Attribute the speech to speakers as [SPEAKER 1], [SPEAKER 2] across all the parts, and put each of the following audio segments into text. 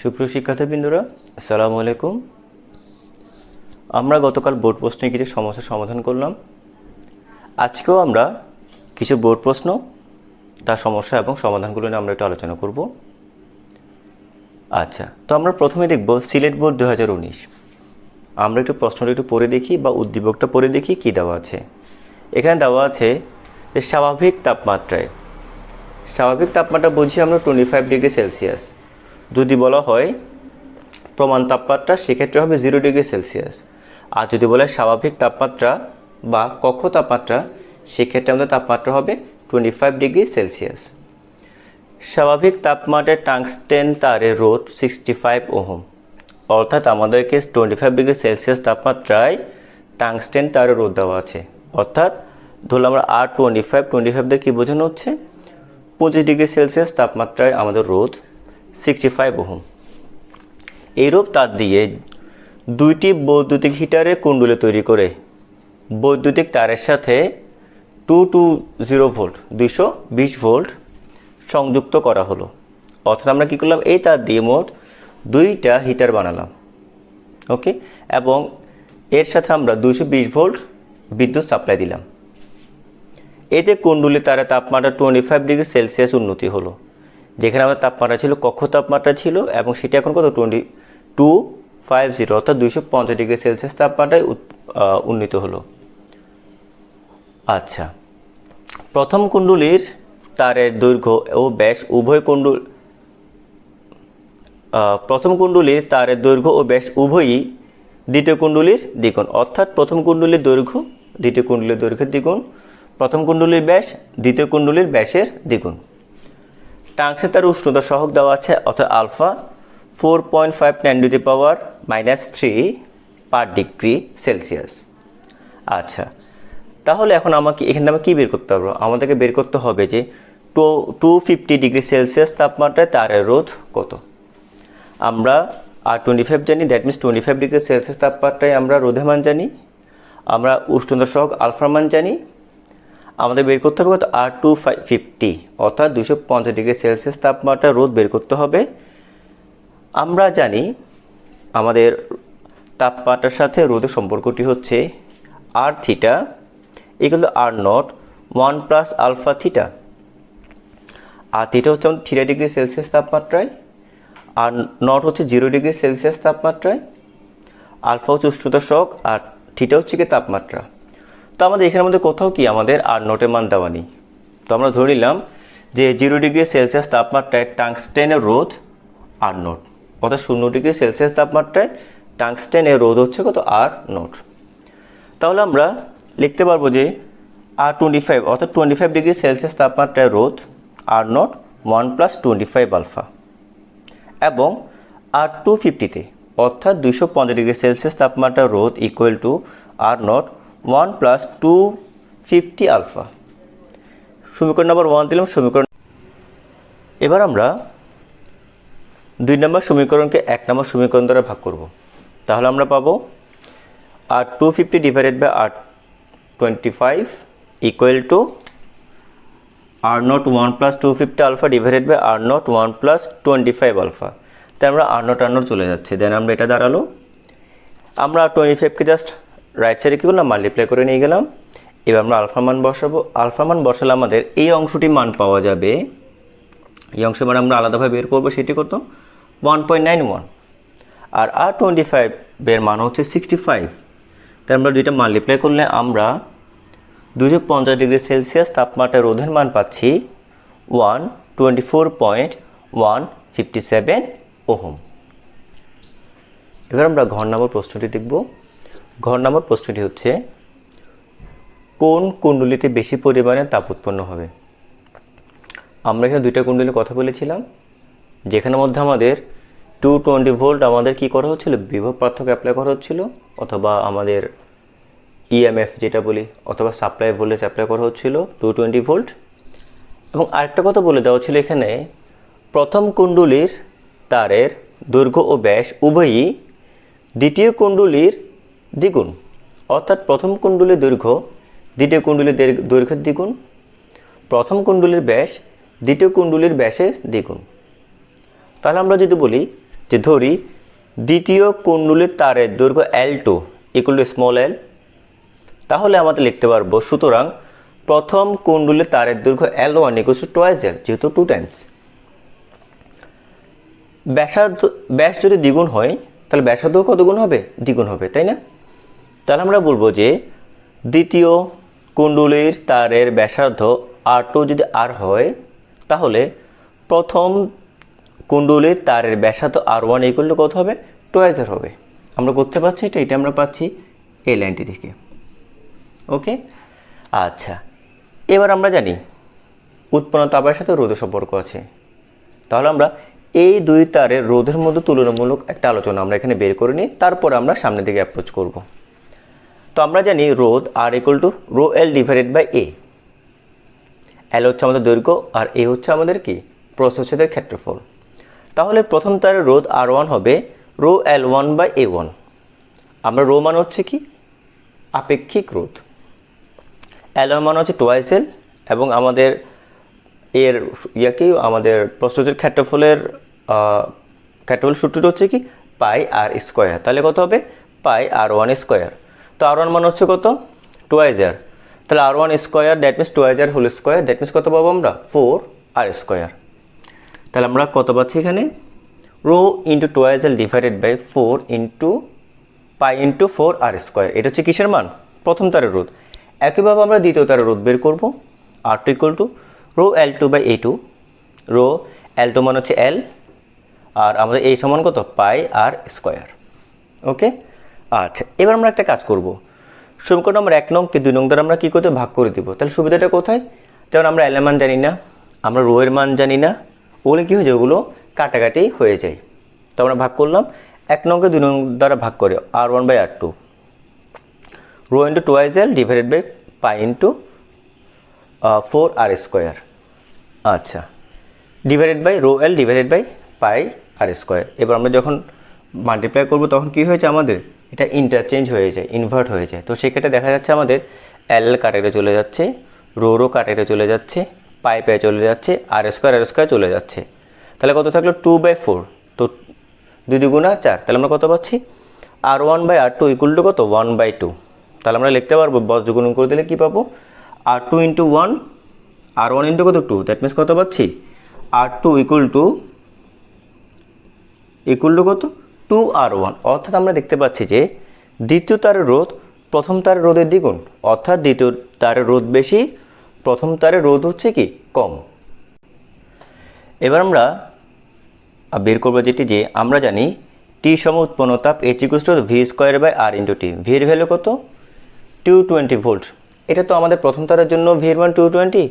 [SPEAKER 1] সুপ্রিয় শিক্ষার্থীবৃন্দরা, আসসালামু আলাইকুম। আমরা গতকাল বোর্ড প্রশ্নে কিছু সমস্যার সমাধান করলাম। আজকেও আমরা কিছু বোর্ড প্রশ্ন, তার সমস্যা এবং সমাধানগুলো নিয়ে আমরা একটু আলোচনা করব। আচ্ছা, তো আমরা প্রথমে দেখব সিলেট বোর্ড 2019। আমরা একটু প্রশ্নটা একটু পড়ে দেখি বা উদ্দীপকটা পড়ে দেখি কী দেওয়া আছে। এখানে দেওয়া আছে যে স্বাভাবিক তাপমাত্রা বুঝি আমরা 25 ডিগ্রি সেলসিয়াস। যদি বলা হয় প্রমাণ তাপমাত্রা, সেক্ষেত্রে হবে 0 ডিগ্রি সেলসিয়াস। আর যদি বলে স্বাভাবিক তাপমাত্রা বা কক্ষ তাপমাত্রা, সেক্ষেত্রে আমাদের তাপমাত্রা হবে 25 ডিগ্রি সেলসিয়াস। স্বাভাবিক তাপমাত্রায় টাংস্টেন তারের রোধ 65 ওহম। অর্থাৎ আমাদেরকে 25 ডিগ্রি সেলসিয়াস তাপমাত্রায় টাংস্টেন তারের রোধ দেওয়া আছে। অর্থাৎ ধরলাম আমরা R25 দিয়ে কী বোঝানো হচ্ছে, 25 ডিগ্রি সেলসিয়াস তাপমাত্রায় আমাদের রোধ 65 ওহম। এইরূপ তার দিয়ে দুইটি বৈদ্যুতিক হিটারের কুণ্ডলী তৈরি করে বৈদ্যুতিক তারের সাথে 220 ভোল্ট 220 ভোল্ট সংযুক্ত করা হলো। অর্থাৎ আমরা কী করলাম, এই তার দিয়ে মোট দুইটা হিটার বানালাম, ওকে, এবং এর সাথে আমরা 220 ভোল্ট বিদ্যুৎ সাপ্লাই দিলাম। এতে কুণ্ডলী তারের তাপমাত্রা 25 ডিগ্রি সেলসিয়াস উন্নতি হলো। যেখানে আমাদের তাপমাত্রা ছিল, কক্ষ তাপমাত্রা ছিল, এবং সেটা এখন কত 2250 অর্থাৎ 250 ডিগ্রি সেলসিয়াস তাপমাত্রায় উন্নীত হলো। আচ্ছা, প্রথম কুণ্ডলীর তারের দৈর্ঘ্য ও ব্যাস উভয়ই দ্বিতীয় কুণ্ডলীর দ্বিগুণ। অর্থাৎ প্রথম কুণ্ডলীর দৈর্ঘ্য দ্বিতীয় কুণ্ডলীর দৈর্ঘ্যের দ্বিগুণ, প্রথম কুণ্ডলীর ব্যাস দ্বিতীয় কুণ্ডলীর ব্যাসের দ্বিগুণ। টাংস্টেন তার উষ্ণতা সহগ দেওয়া আছে, অর্থাৎ আলফা 4.5 10⁻³ পার ডিগ্রি সেলসিয়াস। আচ্ছা, তাহলে এখন এখানে আমরা কী বের করতে পারবো? আমাদেরকে বের করতে হবে যে 250 ডিগ্রি সেলসিয়াস তাপমাত্রায় তারের রোধ কত। আমরা R25 জানি, দ্যাট মিনস 25 ডিগ্রি সেলসিয়াস তাপমাত্রায় আমরা রোধের মান জানি, আমরা উষ্ণতা সহগ আলফার মান জানি। আমাদের বের করতে হবে R250 অর্থাৎ 250 ডিগ্রি সেলসিয়াস তাপমাত্রা রোধ বের করতে হবে। আমরা জানি আমাদের তাপমাত্রার সাথে রোধের সম্পর্কটি হচ্ছে R theta equal to R naught 1 plus alpha theta. আর থিটা হচ্ছে আমাদের 3 ডিগ্রি সেলসিয়াস তাপমাত্রায়, আর নট হচ্ছে 0 ডিগ্রি সেলসিয়াস তাপমাত্রায়, আলফা হচ্ছে উষ্ণতা সহগ, আর থিটা হচ্ছে কি তাপমাত্রা। তো আমাদের এখানের মধ্যে কোথাও কি আমাদের আর নটের মান দেওয়া নেই। তো আমরা ধরে নিলাম যে 0 ডিগ্রি সেলসিয়াস তাপমাত্রায় টাংস্টেনের রোধ আর নট, অর্থাৎ 0 ডিগ্রি সেলসিয়াস তাপমাত্রায় টাংস্টেনের রোধ হচ্ছে কত, আর নট। তাহলে আমরা লিখতে পারবো যে R25 অর্থাৎ 25 ডিগ্রি সেলসিয়াস তাপমাত্রায় রোধ আর নট 1 প্লাস 25 আলফা, এবং R250 অর্থাৎ 250 ডিগ্রি সেলসিয়াস তাপমাত্রায় রোধ equal to R naught 1 plus 250 alpha. সমীকরণ নাম্বার 1 দিলাম। এবার আমরা 2 নম্বর সমীকরণকে 1 নম্বর সমীকরণ দ্বারা ভাগ করব। তাহলে আমরা পাবো R250 divided by R25 equal to R naught 1 plus 250 alpha divided by R naught 1 plus 25 alpha. তাই আমরা আর নট চলে যাচ্ছে। দেন আমরা এটা দাঁড়ালো, আমরা 25কে জাস্ট রাইট সাইডে কী করলাম, মাল্টিপ্লাই করে নিয়ে গেলাম। এবার আমরা আলফা মান বসাবো। আলফা মান বসালে আমাদের এই অংশটি মান পাওয়া যাবে। এই অংশের মান আমরা আলাদাভাবে বের করবো, সেটি কত 1.91, আর R25 এর মান হচ্ছে 65। তাই আমরা দুইটা মাল্টিপ্লাই করলে আমরা 250 ডিগ্রি সেলসিয়াস তাপমাত্রায় রোধের মান পাচ্ছি 124.157 ওহম। এবার আমরা ঘর নম্বর প্রশ্নটি দেখব। ঘর নম্বর প্রশ্নটি হচ্ছে, কোন কুণ্ডলীতে বেশি পরিমাণে তাপ উৎপন্ন হবে? আমরা এখানে দুইটা কুণ্ডলীর কথা বলেছিলাম, যেখানের মধ্যে আমাদের 220 ভোল্ট আমাদের কি করা হচ্ছিল, বিভব পার্থক্য অ্যাপ্লাই করা হচ্ছিল, অথবা আমাদের ইএমএফ যেটা বলি, অথবা সাপ্লাই ভোল্টেজ অ্যাপ্লাই করা হচ্ছিল 220 ভোল্ট। এবং আরেকটা কথা বলে দেওয়া ছিল, এখানে প্রথম কুণ্ডলীর তারের দৈর্ঘ্য ও ব্যাস উভয়ই দ্বিতীয় কুণ্ডলীর দ্বিগুণ। অর্থাৎ প্রথম কুণ্ডলীর দৈর্ঘ্য দ্বিতীয় কুণ্ডলীর দৈর্ঘ্যের দ্বিগুণ, প্রথম কুণ্ডলীর ব্যাস দ্বিতীয় কুণ্ডলীর ব্যাসের দ্বিগুণ। তাহলে আমরা যদি বলি যে ধরি দ্বিতীয় কুণ্ডলীর তারের দৈর্ঘ্য L2 equal to small l, তাহলে আমাদের লিখতে পারবো সুতরাং প্রথম কুণ্ডলীর তারের দৈর্ঘ্য L1 equal to twice l, যেহেতু 2 টাইমস। ব্যাস যদি দ্বিগুণ হয় তাহলে ব্যাসার্ধ কত গুণ হবে? দ্বিগুণ হবে, তাই না? তাহলে আমরা বলবো যে দ্বিতীয় কুণ্ডলীর তারের ব্যাসার্ধ R2 যদি R হয়, তাহলে প্রথম কুণ্ডলীর তারের ব্যাসার্ধ R1 ইকুয়াল টু কত হবে? টুয়াইস r হবে। আমরা করতে পারছি এটা আমরা পাচ্ছি এই লাইনটি থেকে। ওকে, আচ্ছা, এবার আমরা জানি উৎপন্ন তাপের সাথে রোধের সম্পর্ক আছে। তাহলে আমরা এই দুই তারের রোধের মধ্যে তুলনামূলক একটা আলোচনা আমরা এখানে বের করে নিই, তারপর আমরা সামনের দিকে অ্যাপ্রোচ করব। তো আমরা জানি রোধ R equal to rho L divided by A. L হচ্ছে আমাদের দৈর্ঘ্য আর এ হচ্ছে আমাদের কি? প্রস্থচ্ছেদের ক্ষেত্রফল। তাহলে প্রথম তারের রোধ R1 হবে রো L1 বাই A1। আমরা রো মান হচ্ছে কি? আপেক্ষিক রোধ। L1 মান হচ্ছে টুয়াইস l, এবং আমাদের এর আমাদের প্রস্থচ্ছেদ ক্ষেত্রফলের ক্ষেত্রফল সূত্রটা হচ্ছে কি? পাই আর স্কোয়ার। তাহলে কত হবে? Pi R1 square. তো R1 মান হচ্ছে কত? Twice r। তাহলে R1 square that means twice r whole square, that means কত পাবো আমরা? 4r square. তাহলে আমরা কত পাচ্ছি এখানে? Rho into twice l divided by 4 into pi into 4r square. এটা হচ্ছে কিসের মান? প্রথম তারের রোধ। একইভাবে আমরা দ্বিতীয় তারের রোধ বের করব। R2 equal to rho L2 by A2। Rho L2 মান হচ্ছে L, আর আমাদের এই সমান কত? পাই আর স্কোয়ার। ওকে, আচ্ছা, এবার আমরা একটা কাজ করব। সমীকরণ নম্বর 1 নংকে 2 নং দ্বারা আমরা কী করতে ভাগ করে দিব। তাহলে সুবিধাটা কোথায়? যেমন আমরা L এর মান জানি না, আমরা রো এর মান জানি না, ওগুলো কী হয়ে যায়? ওগুলো কাটাকাটি হয়ে যায়। তো আমরা ভাগ করলাম 1 নংকে 2 নং দ্বারা ভাগ করে R1 by R2, rho into twice l divided by pi into 4r square. আচ্ছা, divided by rho L divided by pi R square. এবার আমরা যখন মাল্টিপ্লাই করব তখন কী হয়েছে? আমাদের এটা ইন্টারচেঞ্জ হয়ে যায়, ইনভার্ট হয়ে যায়। তো সেক্ষেত্রে দেখা যাচ্ছে আমাদের এল কাটারে চলে যাচ্ছে, রো কাটারে চলে যাচ্ছে, পাই চলে যাচ্ছে, আর স্কোয়ার চলে যাচ্ছে। তাহলে কত থাকলো? 2/4। তো 2 দুগুণা 4। তাহলে আমরা কত পাচ্ছি? R1 by R2 equal two কত? 1/2। তাহলে আমরা লিখতে পারবো বজ্র গুণন করে দিলে কী পাবো? R2 ইন্টু 1, R1 ইন্টু কত? 2। দ্যাট মিনস কত পাচ্ছি? R2 ইকুয়াল টু কত? 2R1। অর্থাৎ আমরা দেখতে পাচ্ছি যে দ্বিতীয় তারের রোধ প্রথম তারের রোধের দ্বিগুণ, অর্থাৎ দ্বিতীয় তারের রোধ বেশি, প্রথম তারের রোধ হচ্ছে কি? কম। এবার আমরা বের করবো যেটি, যে আমরা জানি টি সম উৎপন্ন তাপ H equal to V square by R into T. V এর ভ্যালু কত? 220 ভোল্ট। এটা তো আমাদের প্রথম তারের জন্য ভি এর মান 220,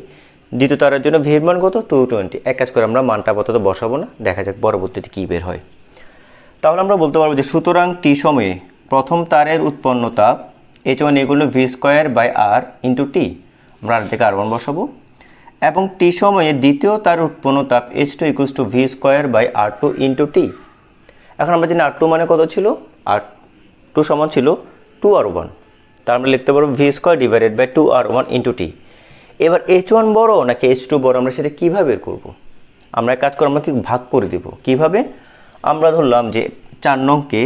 [SPEAKER 1] দ্বিতীয় তারের জন্য ভি এর মান কত? 220। এক কাজ করে আমরা মানটা আপাতত বসাবো না, দেখা যাক পরবর্তীতে কী বের হয়। তাহলে আমরা বলতে পারবো যে সুতরাং টি সময়ে প্রথম তারের উৎপন্ন তাপ H1 equal to V square by R into T. আমরা আর জায়গায় R1 বসাবো। এবং টি সময়ে দ্বিতীয় তার উৎপন্ন তাপ H2 equal to V square by R2 into T. এখন আমরা জানি R2 মানে কত ছিল? R2 সমান ছিল 2R1। তার আমরা লিখতে পারবো V square divided by 2R1 into T. এবার H1 বড় নাকি H2 বড়, আমরা সেটা কীভাবে বের করবো? আমরা এক কাজ করে আমরা কি ভাগ করে দেব। কীভাবে? আমরা ধরলাম যে 4 নংকে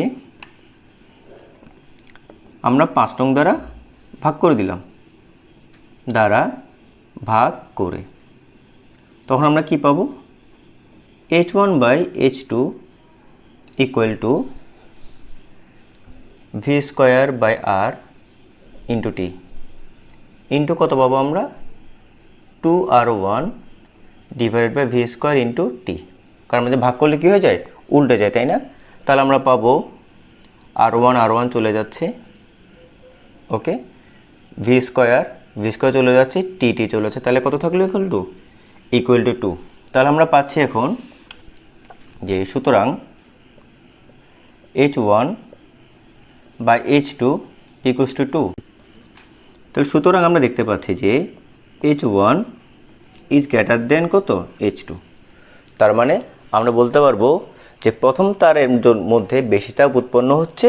[SPEAKER 1] আমরা 5 নং দ্বারা ভাগ করে দিলাম, ভাগ করে তখন আমরা কি পাবো? H1 by H2 equal to V square by R into T into কত পাবো আমরা? 2R1 divided by V square into T. কারণ আমাদের ভাগ করলে কী হয়ে যায়? উল্টে যায়, তাই না? তাহলে আমরা পাবো R1 চলে যাচ্ছে, ওকে, V স্কোয়ার চলে যাচ্ছে, টি চলে যাচ্ছে। তাহলে কত থাকলো? Equal to 2। তাহলে আমরা পাচ্ছি এখন যে সুতরাং H1 by H2 equals to 2। তাহলে সুতরাং আমরা দেখতে পাচ্ছি যে H1 ইজ গ্রেটার দেন কত? H2। তার মানে আমরা বলতে পারবো যে প্রথম তারের মধ্যে বেশি তাপ উৎপন্ন হচ্ছে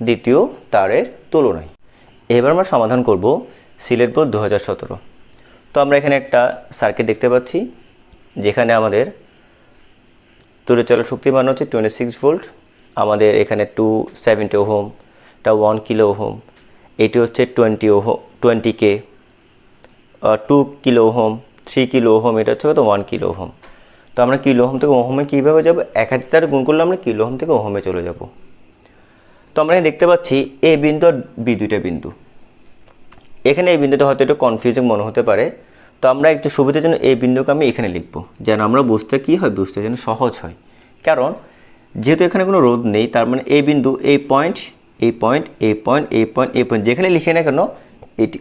[SPEAKER 1] দ্বিতীয় তারের তুলনায়। এবার আমরা সমাধান করব সিলেট বোর্ড 2017। তো আমরা এখানে একটা সার্কিট দেখতে পাচ্ছি যেখানে আমাদের তড়িৎ চলার শক্তির মান হচ্ছে 26 ভোল্ট। আমাদের এখানে 270 ওহম, এটা 1 কিলো ওহম, এটি হচ্ছে 20 কে, 2 কিলো ওহম, 3 কিলো ওহম, এটা হচ্ছে কত 1 কিলো ওহম। তো আমরা কিলো ওহম থেকে ওহমে কীভাবে যাব, 1000 দ্বারা গুণ করলে আমরা কিলো ওহম থেকে ওহমে চলে যাব। তো আমরা দেখতে পাচ্ছি এ বিন্দু আর বি দুইটা বিন্দু। এখানে এই বিন্দুটা হয়তো একটু কনফিউজিং মনে হতে পারে, তো আমরা একটু সুবিধার জন্য এই বিন্দুকে আমি এখানে লিখব, যেন আমরা বুঝতে কী হয়, বুঝতে যেন সহজ হয়। কারণ যেহেতু এখানে কোনো রোধ নেই, তার মানে এই বিন্দু, এই পয়েন্ট, এই পয়েন্ট, এই পয়েন্ট, এই পয়েন্ট, এই পয়েন্ট, যেখানে লিখে না কেন এটি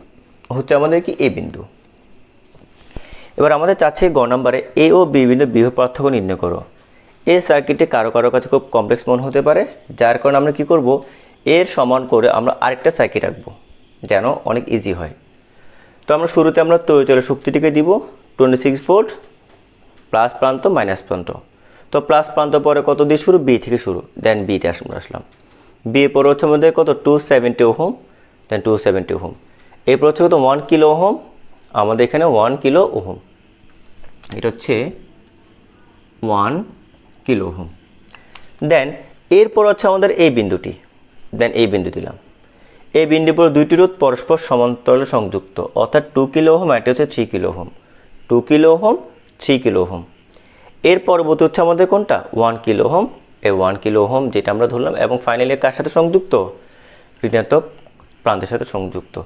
[SPEAKER 1] হচ্ছে আমাদের কি এ বিন্দু। এবার আমাদের চাচ্ছে গ নম্বরে এ ও বি বিন্দুর বিভব পার্থক্য নির্ণয় করো। এই সার্কিটটি কারো কারো কাছে খুব কমপ্লেক্স মনে হতে পারে, যার কারণে আমরা কি করব, এর সমান করে আমরা আরেকটা সার্কিট আঁকবো যেন অনেক ইজি হয়। তো আমরা শুরুতে আমরা তড়িৎ চলার শক্তিটিকে দিব 26 ভোল্ট, প্লাস প্রান্ত মাইনাস প্রান্ত। তো প্লাস প্রান্ত পরে কত দিয়ে শুরু, বি থেকে শুরু, দেন বিতে আসলাম। বি পরে হচ্ছে আমাদের কত 270 ওহম, দেন 270 ওহম। এরপর হচ্ছে কত 1 কিলো ওহম, আমাদের এখানে 1 কিলো ওহম, এটা হচ্ছে 1 কিলো ওহম। দেন এরপর হচ্ছে আমাদের এই বিন্দুটি, দেন এই বিন্দু দিলাম। এই বিন্দুর পর দুইটি রোধ পরস্পর সমান্তরালে সংযুক্ত, অর্থাৎ 2 কিলো ওহম, এটা হচ্ছে 3 kilo ohm, 2 kilo ohm, 3 kilo ohm. এর পরবর্তী হচ্ছে আমাদের কোনটা, 1 কিলো ওহম, এই 1 কিলো ওহম যেটা আমরা ধরলাম, এবং ফাইনালি কার সাথে সংযুক্ত, ঋণাত্মক প্রান্তের সাথে সংযুক্ত।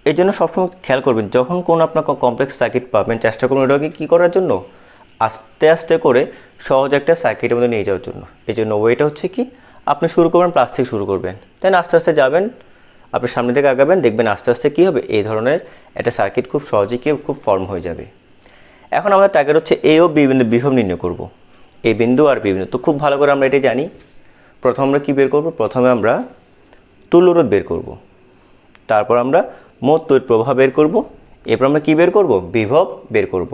[SPEAKER 1] এই জন্য সবসময় খেয়াল করবেন, যখন কোন আপনার কমপ্লেক্স সার্কিট পাবেন, চেষ্টা করবেন এটাকে কী করার জন্য, আস্তে আস্তে করে সহজ একটা সার্কিটের মধ্যে নিয়ে যাওয়ার জন্য। এই জন্য ওইটা হচ্ছে কি, আপনি শুরু করবেন প্লাস থেকে শুরু করবেন, দেন আস্তে আস্তে যাবেন, আপনি সামনে থেকে আগাবেন, দেখবেন আস্তে আস্তে কী হবে, এই ধরনের একটা সার্কিট খুব সহজেই খুব ফর্ম হয়ে যাবে। এখন আমাদের টার্গেট হচ্ছে এ ও বি বিন্দু বিভব নির্ণয় করব। এই বিন্দু আর বি বিন্দু তো খুব ভালো করে আমরা এটাই জানি। প্রথম আমরা কী বের করব, প্রথমে আমরা তুল্যরোধ বের করব, তারপর আমরা মোট তড়িৎ প্রবাহ বের করব, এরপর আমরা কী বের করব, বিভব বের করব।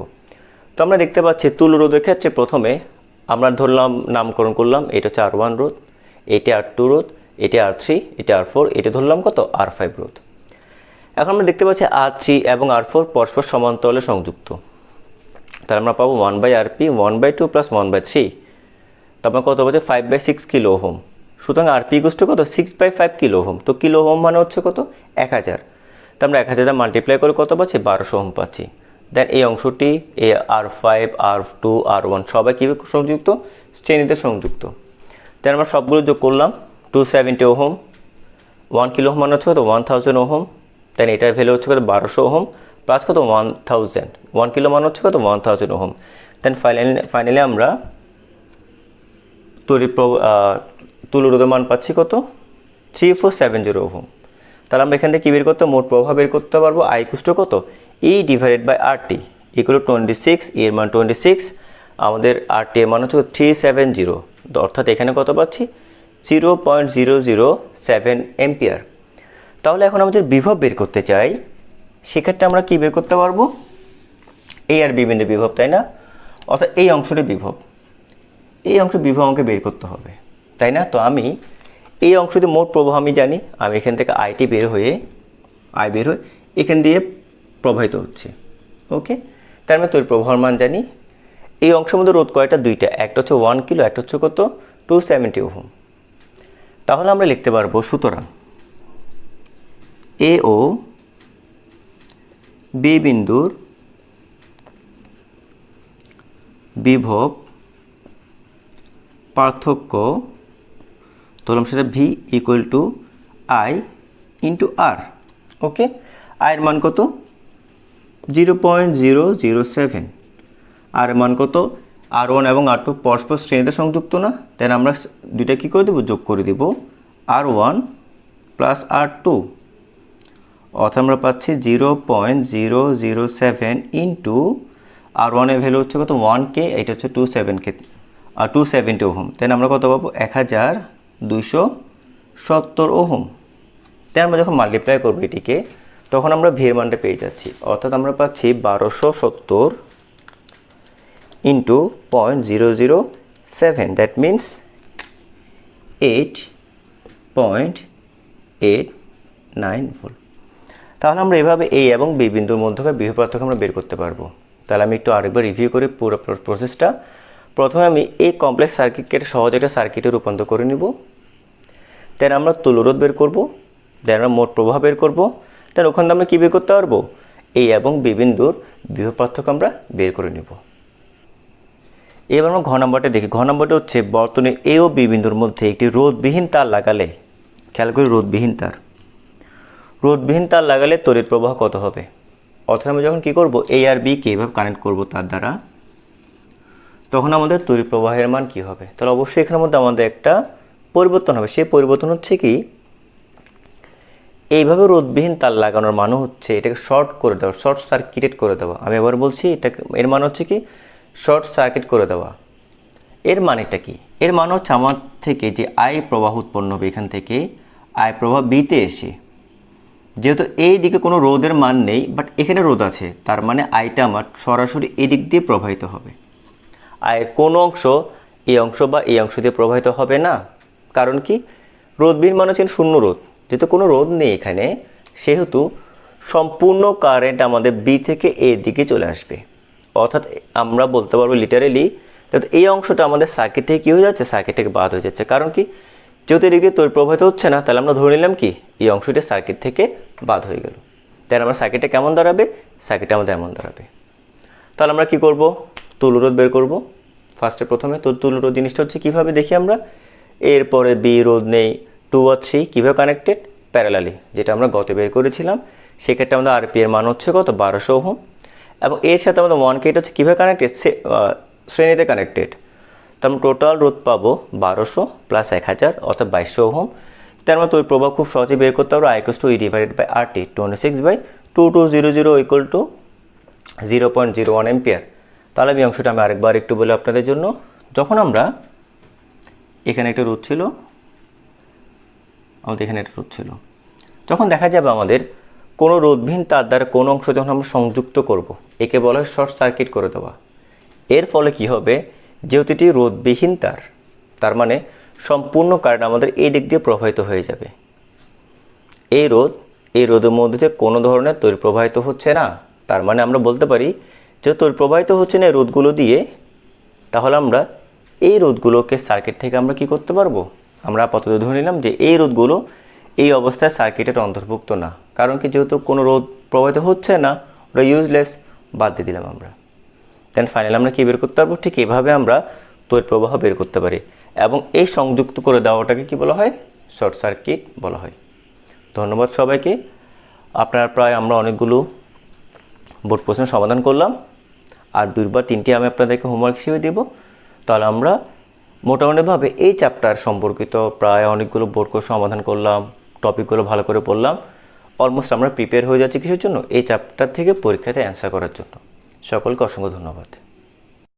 [SPEAKER 1] তো আমরা দেখতে পাচ্ছি তুল্যরোধের ক্ষেত্রে প্রথমে আমরা ধরলাম, নামকরণ করলাম, এটা হচ্ছে R1 রোধ, এটা R2 রোধ, এটা R3, এটা R4, এটা ধরলাম কত R5 রোধ। এখন আমরা দেখতে পাচ্ছি R3 এবং R4 পরস্পর সমান্তরালে সংযুক্ত, তাহলে আমরা পাবো 1/RP 1/2 প্লাস 1/3, তারপর কত বলছে 5/6 কিলো ওহম। সুতরাং RP ইকুয়াল কত 6/5 কিলো ওহম। তো কিলো ওহম মানে হচ্ছে কত 1000, তো আমরা 1000 মাল্টিপ্লাই করে কত পাচ্ছি 1200 ওহম পাচ্ছি। দেন এই অংশটি এ R5, R2, R1 সবাই কীভাবে সংযুক্ত, শ্রেণীতে সংযুক্ত। দেন আমরা সবগুলো যোগ করলাম, 270 ওহম, 1 কিলো ওহম মানে হচ্ছে কত 1000 ওহম, দেন এটার ভ্যালু হচ্ছে কত 1200 ওহম, প্লাস কত 1000, 1 কিলো মানে হচ্ছে কত 1000 ওহম। দেন ফাইনালি আমরা তুল্যরোধের মান পাচ্ছি কত 3470 ওহম। তাহলে আমরা এখান থেকে কী বের করতে, মোট প্রবাহ বের করতে পারবো, I ইকুয়াল কত E divided by RT equal 26, এর মান 26, আমাদের RT এর মান হচ্ছে 370, অর্থাৎ এখানে কত পাচ্ছি 0.007 এম্পিয়ার। তাহলে এখন আমাদের বিভব বের করতে চাই, সেক্ষেত্রে আমরা কী বের করতে পারবো, এ আর বি বিন্দু বিভব, তাই না, অর্থাৎ এই অংশটি বিভব, এই অংশ বিভব আমাকে বের করতে হবে, তাই না। তো আমি এই অংশটি মোট প্রবাহ আমি জানি, আমি এখান থেকে আই বের হয়ে এখান দিয়ে প্রবাহিত হচ্ছে, ওকে। তার মানে তড়িৎ প্রবাহের মান জানি। এই অংশের মধ্যে রোধ কয়টা, দুইটা, একটা হচ্ছে 1 কিলো, একটা হচ্ছে কত 270 ওহম। তাহলে আমরা লিখতে পারবো, সুতরাং এ ও বি বিন্দুর বিভব পার্থক্য ধরলাম সেটা V equal to I into R, okay. আয়ের মান কত 0.007, আর মান কত R1 এবং R2 পরস্পর শ্রেণীতে সংযুক্ত না, দেন আমরা দুইটা কী করে দেবো, যোগ করে দেব R1 প্লাস R2, অর্থাৎ আমরা পাচ্ছি 0.007 ইন্টু R1 এর ভ্যালু হচ্ছে কত 1K, এটা হচ্ছে 270 ওহম, দেন আমরা কত পাবো 1270 ওহম। দেন আমরা যখন মাল্টিপ্লাই করবো এটিকে, তখন আমরা ভি এর মানটা পেয়ে যাচ্ছি, অর্থাৎ আমরা পাচ্ছি 1270 ইন্টু 0.007, দ্যাট মিন্স 8.89 ভোল্ট। তাহলে আমরা এভাবে এ এবং বি বিন্দুর মধ্যকার বিভব পার্থক্য আমরা বের করতে পারবো। তাহলে আমি একটু আরেকবার রিভিউ করে পুরো প্রসেসটা। প্রথমে আমি এই কমপ্লেক্স সার্কিটকে সহজ একটা সার্কিটে রূপান্তর করে নিব। দেন আমরা তুল্যরোধ বের করব, দেন আমরা মোট প্রবাহ বের করব, দেন ওখান থেকে আমরা কী বের করতে পারবো, এ এবং বি বিন্দুর বিভব পার্থক্য আমরা বের করে নেব। এবার আমরা ঘ নম্বরটা দেখি। ঘ নম্বরটা হচ্ছে বর্তনী এ ও বি বিন্দুর মধ্যে একটি রোধবিহীন তার লাগালে, খেয়াল করি রোধবিহীন তার লাগালে তড়িৎ প্রবাহ কত হবে। অর্থাৎ আমরা যখন কী করব, এ আর বিকে এভাবে কানেক্ট করব তার দ্বারা, তখন আমাদের তড়িৎ প্রবাহের মান কী হবে। তাহলে অবশ্যই এখানের মধ্যে আমাদের একটা পরিবর্তন হবে। সেই পরিবর্তন হচ্ছে কি, এইভাবে রোধবিহীন তার লাগানোর মানে হচ্ছে এটাকে শর্ট করে দেওয়া, শর্ট সার্কিটেড করে দেওয়া। আমি এবার বলছি, এটাকে এর মানে হচ্ছে কি, শর্ট সার্কিট করে দেওয়া। এর মানেটা কি, এর মানে হচ্ছে আমার থেকে যে আই প্রবাহ উৎপন্ন হবে, এখান থেকে আই প্রবাহ বিতে এসে, যেহেতু এই দিকে কোনো রোধের মান নেই বাট এখানে রোধ আছে, তার মানে আইটা আমার সরাসরি এদিক দিয়ে প্রবাহিত হবে। আয়ের কোনো অংশ এই অংশ বা এই অংশ দিয়ে প্রবাহিত হবে না। কারণ কি, রোধবিহীন মানে হচ্ছে শূন্য রোধ, যেহেতু কোনো রোধ নেই এখানে, সেহেতু সম্পূর্ণ কারেন্ট আমাদের বি থেকে এ দিকে চলে আসবে। অর্থাৎ আমরা বলতে পারবো লিটারেলি, এই অংশটা আমাদের সার্কিট থেকে কী হয়ে যাচ্ছে, সার্কিট থেকে বাদ হয়ে যাচ্ছে। কারণ কি, যেহেতু এদিক দিয়ে তড়িৎ প্রবাহিত হচ্ছে না, তাহলে আমরা ধরে নিলাম কি, এই অংশটি সার্কিট থেকে বাদ হয়ে গেল। তাহলে আমরা সার্কিটটা কেমন দাঁড়াবে, সার্কিটটা আমাদের এমন দাঁড়াবে। তাহলে আমরা কি করব, তুল্যরোধ বের করব। প্রথমে তুল্যরোধ জিনিসটা হচ্ছে কীভাবে দেখি আমরা, এরপরে বি রোধ নেই 2 আর 3 কীভাবে কানেক্টেড, প্যারালালি, যেটা আমরা গতে বের করেছিলাম। সেক্ষেত্রে আমাদের আরপি এর মান হচ্ছে কত, 1200 ওহম, এবং এর সাথে আমাদের 1K হচ্ছে কীভাবে কানেক্টেড, শ্রেণীতে কানেক্টেড। তো আমরা টোটাল রোধ পাবো 1200 প্লাস 1000 অর্থাৎ 2200 ওহম। তার মানে তড়িৎ প্রবাহ খুব সহজে বের করতে পারবো, I/E/RT 26/2200 ইকুয়াল টু 0.01 এম্পিয়ার। তাহলে এই অংশটা আমি আরেকবার একটু বলে আপনাদের জন্য, যখন আমরা এখানে একটা রোধ ছিল, আমাদের এখানে একটা রোধ ছিল, যখন দেখা যাবে আমাদের কোনো রোধবিহীন তার দ্বারা কোনো অংশ যখন আমরা সংযুক্ত করব, একে বলা হয় শর্ট সার্কিট করে দেওয়া। এর ফলে কি হবে, যেহেতু এটি রোধবিহীন তার মানে সম্পূর্ণ কারেন্ট আমাদের এই দিক দিয়ে প্রবাহিত হয়ে যাবে। এই রোধের মধ্যে দিয়ে কোনো ধরনের তড়িৎ প্রবাহিত হচ্ছে না, তার মানে আমরা বলতে পারি যে তড়িৎ প্রবাহিত হচ্ছে না এই রোধগুলো দিয়ে, তাহলে আমরা এই রোধগুলোকে সার্কিট থেকে আমরা কি করতে পারবো, আমরা আপাতত ধরে নিলাম যে এই রোধগুলো এই অবস্থায় সার্কিটের অন্তর্ভুক্ত না। কারণ কি, যেহেতু কোনো রোধ প্রবাহিত হচ্ছে না, ওটা ইউজলেস, বাদ দিয়ে দিলাম আমরা। দেন ফাইনালি আমরা কী বের করতে পারবো, ঠিক এভাবে আমরা তড়িৎ প্রবাহ বের করতে পারি। এবং এই সংযুক্ত করে দেওয়াটাকে কি বলা হয়, শর্ট সার্কিট বলা হয়। ধন্যবাদ সবাইকে। আপনার প্রায় আমরা অনেকগুলো বোর্ড প্রশ্নের সমাধান করলাম, আর 2 বা 3টি আমি আপনাদেরকে হোমওয়ার্ক হিসেবে দেব। তাহলে আমরা মোটামুটিভাবে এই চ্যাপ্টার সম্পর্কিত প্রায় অনেকগুলো বোর্ড কোর্স সমাধান করলাম, টপিকগুলো ভালো করে পড়লাম। অলমোস্ট আমরা প্রিপেয়ার হয়ে যাচ্ছি কিসের জন্য, এই চ্যাপ্টার থেকে পরীক্ষাতে অ্যান্সার করার জন্য। সকলকে অসংখ্য ধন্যবাদ।